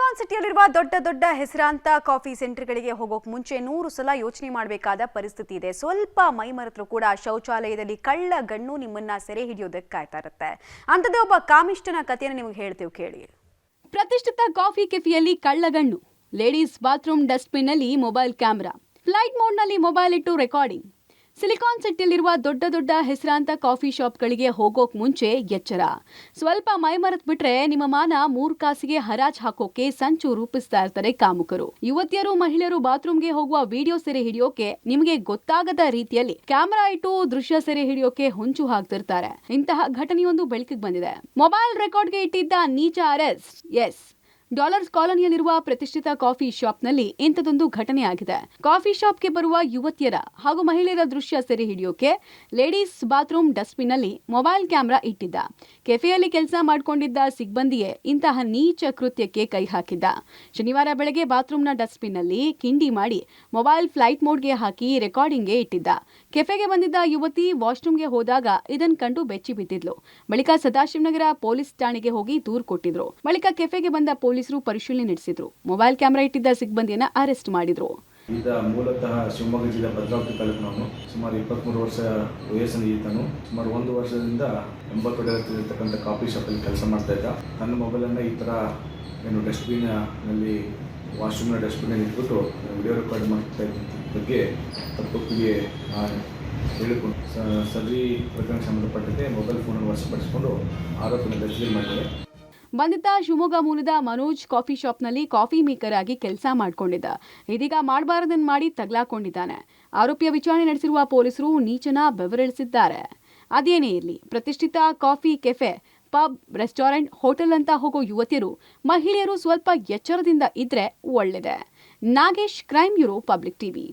Silicon ಸಿಟಿಯಲ್ಲಿರುವ ದೊಡ್ಡ ದೊಡ್ಡ ಹೆಸರಾಂತ ಕಾಫಿ ಸೆಂಟರ್ಗಳಿಗೆ ಹೋಗೋಕೆ ಮುಂಚೆ 100 ಸಲ ಯೋಚನೆ ಮಾಡಬೇಕಾದ ಪರಿಸ್ಥಿತಿ ಇದೆ. ಸ್ವಲ್ಪ ಮೈಮರೆತರು ಕೂಡ ಶೌಚಾಲಯದಲ್ಲಿ ಕಳ್ಳ ಗಣ್ಣು ನಿಮ್ಮನ್ನ ಸೆರೆ ಹಿಡಿಯೋದಕ್ಕೆ ಕಾಯ್ತಾ ಇರುತ್ತೆ. ಅಂತದೇ ಒಬ್ಬ ಕಾಮಿಷ್ಟನ ಕಥೆಯನ್ನು ನಿಮಗೆ ಹೇಳ್ತೀವಿ ಕೇಳಿ. ಪ್ರತಿಷ್ಠಿತ ಕಾಫಿ ಕೆಫೆಯಲ್ಲಿ ಕಳ್ಳಗಣ್ಣು, ಲೇಡೀಸ್ ಬಾತ್ರೂಮ್ ಡಸ್ಟ್ಬಿನ್ ನಲ್ಲಿ ಮೊಬೈಲ್ ಕ್ಯಾಮೆರಾ, ಫ್ಲೈಟ್ ಮೋಡ್ ನಲ್ಲಿ ಮೊಬೈಲ್ ಇಟ್ಟು ರೆಕಾರ್ಡಿಂಗ್. ಸಿಲಿಕಾನ್ ಸಿಟಿಯಲ್ಲಿರುವ ದೊಡ್ಡ ದೊಡ್ಡ ಹೆಸರಾಂತ ಕಾಫಿ ಶಾಪ್ಗಳಿಗೆ ಹೋಗೋಕ್ ಮುಂಚೆ ಎಚ್ಚರ. ಸ್ವಲ್ಪ ಮೈಮರೆತ್ ಬಿಟ್ರೆ ನಿಮ್ಮ ಮಾನ 3 ಕಾಸಿಗೆ ಹರಾಜ್ ಹಾಕೋಕೆ ಸಂಚು ರೂಪಿಸ್ತಾ ಇರ್ತಾರೆ ಕಾಮುಕರು. ಯುವತಿಯರು ಮಹಿಳೆಯರು ಬಾತ್ರೂಮ್ಗೆ ಹೋಗುವ ವಿಡಿಯೋ ಸೆರೆ ಹಿಡಿಯೋಕೆ ನಿಮಗೆ ಗೊತ್ತಾಗದ ರೀತಿಯಲ್ಲಿ ಕ್ಯಾಮೆರಾ ಇಟ್ಟು ದೃಶ್ಯ ಸೆರೆ ಹಿಡಿಯೋಕೆ ಹೊಂಚು ಹಾಕ್ತಿರ್ತಾರೆ. ಇಂತಹ ಘಟನೆಯೊಂದು ಬೆಳಕಿಗೆ ಬಂದಿದೆ. ಮೊಬೈಲ್ ರೆಕಾರ್ಡ್ಗೆ ಇಟ್ಟಿದ್ದ ನೀಚ ಅರೆಸ್ಟ್. ಎಸ್, ಡಾಲರ್ಸ್ ಕಾಲೋನಿಯಲ್ಲಿರುವ ಪ್ರತಿಷ್ಠಿತ ಕಾಫಿ ಶಾಪ್ನಲ್ಲಿ ಇಂಥದೊಂದು ಘಟನೆ ಆಗಿದೆ. ಕಾಫಿ ಶಾಪ್ಗೆ ಬರುವ ಯುವತಿಯರ ಹಾಗೂ ಮಹಿಳೆಯರ ದೃಶ್ಯ ಸೆರೆ ಹಿಡಿಯೋಕೆ ಲೇಡೀಸ್ ಬಾತ್ರೂಮ್ ಡಸ್ಟ್ಬಿನ್ ನಲ್ಲಿ ಮೊಬೈಲ್ ಕ್ಯಾಮೆರಾ ಇಟ್ಟಿದ್ದ. ಕೆಫೆಯಲ್ಲಿ ಕೆಲಸ ಮಾಡಿಕೊಂಡಿದ್ದ ಸಿಬ್ಬಂದಿಯೇ ಇಂತಹ ನೀಚ ಕೃತ್ಯಕ್ಕೆ ಕೈ ಹಾಕಿದ್ದ. ಶನಿವಾರ ಬೆಳಗ್ಗೆ ಬಾತ್ರೂಮ್ನ ಡಸ್ಟ್ಬಿನ್ ನಲ್ಲಿ ಕಿಂಡಿ ಮಾಡಿ ಮೊಬೈಲ್ ಫ್ಲೈಟ್ ಮೋಡ್ಗೆ ಹಾಕಿ ರೆಕಾರ್ಡಿಂಗ್ಗೆ ಇಟ್ಟಿದ್ದ. ಕೆಫೆಗೆ ಬಂದಿದ್ದ ಯುವತಿ ವಾಶ್ರೂಮ್ಗೆ ಹೋದಾಗ ಇದನ್ ಕಂಡು ಬೆಚ್ಚಿ ಬಿದ್ದಿದ್ಲು. ಬಳಿಕ ಸದಾಶಿವನಗರ ಪೊಲೀಸ್ ಠಾಣೆಗೆ ಹೋಗಿ ದೂರು ಕೊಟ್ಟಿದ್ರು. ಬಳಿಕ ಕೆಫೆಗೆ ಬಂದ ಪೊಲೀಸರು ಪರಿಶೀಲನೆ ನಡೆಸಿದ್ರು. ಮೊಬೈಲ್ ಕ್ಯಾಮೆರಾ ಇಟ್ಟಿದ್ದ ಸಿಬ್ಬಂದಿಯನ್ನ ಅರೆಸ್ಟ್ ಮಾಡಿದ್ರು. ಈತ ಮೂಲತಃ ಶಿವಮೊಗ್ಗ ಜಿಲ್ಲೆ ಭದ್ರಾವತಿ ತಾಲೂಕಿನವನು. ಸುಮಾರು 23 ವರ್ಷ ವಯಸ್ಸಿನ ಈತನು ಸುಮಾರು 1 ವರ್ಷದಿಂದ 80 ವರ್ಷದಲ್ಲಿರ್ತಕ್ಕಂಥ ಕಾಫಿ ಶಾಪಲ್ಲಿ ಕೆಲಸ ಮಾಡ್ತಾ ಇದ್ದ. ನನ್ನ ಮೊಬೈಲನ್ನು ಈ ಥರ ಏನು ಡಸ್ಟ್ಬಿನ್ನಲ್ಲಿ ವಾಶ್ರೂಮ್ನ ಡಸ್ಟ್ಬಿನ್ನಲ್ಲಿ ಇಟ್ಬಿಟ್ಟು ವಿಡಿಯೋ ರೆಕಾರ್ಡ್ ಮಾಡ್ತಾ ಇದ್ದ ಬಗ್ಗೆ ತಪ್ಪೊಪ್ಪಿಗೆ ಹೇಳಿಕೊಂಡು ಸದರಿ ಪ್ರಕರಣಕ್ಕೆ ಸಂಬಂಧಪಟ್ಟಂತೆ ಮೊಬೈಲ್ ಫೋನನ್ನು ವಶಪಡಿಸಿಕೊಂಡು ಆರೋಪಿನ ದರ್ಶನ ಮಾಡಿದ್ದಾರೆ. ಬಂಧಿತ ಶಿವಮೊಗ್ಗ ಮೂಲದ ಮನೋಜ್ ಕಾಫಿ ಶಾಪ್ನಲ್ಲಿ ಕಾಫಿ ಮೇಕರ್ ಆಗಿ ಕೆಲಸ ಮಾಡಿಕೊಂಡಿದ್ದ. ಇದೀಗ ಮಾಡಬಾರದನ್ನು ಮಾಡಿ ತಗಲಾಕೊಂಡಿದ್ದಾನೆ. ಆರೋಪಿಯ ವಿಚಾರಣೆ ನಡೆಸಿರುವ ಪೊಲೀಸರು ನೀಚನ ಬೆವರಿಳಿಸಿದ್ದಾರೆ. ಅದೇನೇ ಇರಲಿ, ಪ್ರತಿಷ್ಠಿತ coffee cafe, pub, restaurant, hotel ಅಂತ ಹೋಗೋ ಯುವತಿಯರು ಮಹಿಳೆಯರು ಸ್ವಲ್ಪ ಎಚ್ಚರದಿಂದ ಇದ್ರೆ ಒಳ್ಳೆಯದೇ. Nagesh, crime bureau, public TV.